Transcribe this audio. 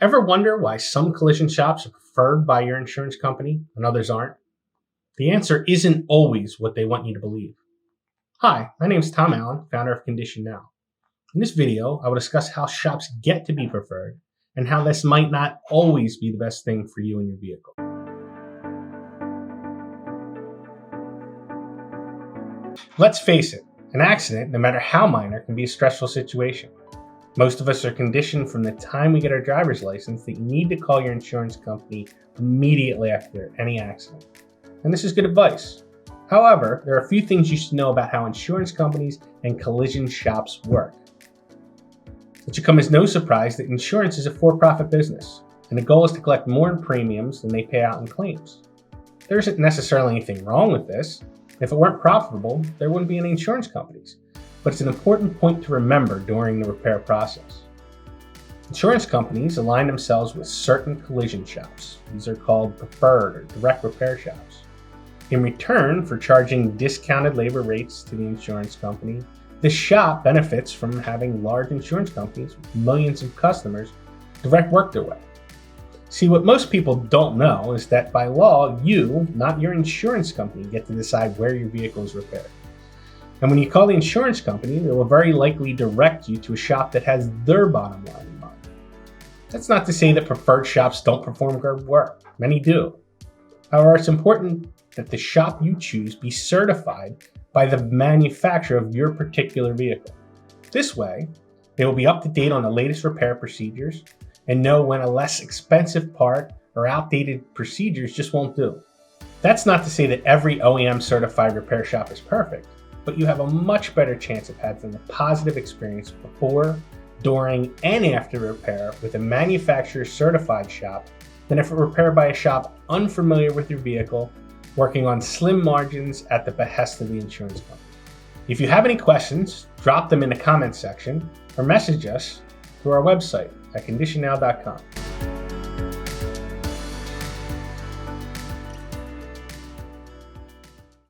Ever wonder why some collision shops are preferred by your insurance company and others aren't? The answer isn't always what they want you to believe. Hi, my name is Tom Allen, founder of Condition Now. In this video, I will discuss how shops get to be preferred and how this might not always be the best thing for you and your vehicle. Let's face it, an accident, no matter how minor, can be a stressful situation. Most of us are conditioned from the time we get our driver's license that you need to call your insurance company immediately after any accident. And this is good advice. However, there are a few things you should know about how insurance companies and collision shops work. It should come as no surprise that insurance is a for-profit business, and the goal is to collect more in premiums than they pay out in claims. There isn't necessarily anything wrong with this. If it weren't profitable, there wouldn't be any insurance companies. But it's an important point to remember during the repair process. Insurance companies align themselves with certain collision shops. These are called preferred or direct repair shops. In return for charging discounted labor rates to the insurance company, the shop benefits from having large insurance companies with millions of customers direct work their way. See, what most people don't know is that by law, you, not your insurance company, get to decide where your vehicle is repaired. And when you call the insurance company, they will very likely direct you to a shop that has their bottom line in mind. That's not to say that preferred shops don't perform good work. Many do. However, it's important that the shop you choose be certified by the manufacturer of your particular vehicle. This way, they will be up to date on the latest repair procedures and know when a less expensive part or outdated procedures just won't do. That's not to say that every OEM certified repair shop is perfect, but you have a much better chance of having a positive experience before, during, and after repair with a manufacturer certified shop than if it were repaired by a shop unfamiliar with your vehicle, working on slim margins at the behest of the insurance company. If you have any questions, drop them in the comments section or message us through our website at conditionnow.com.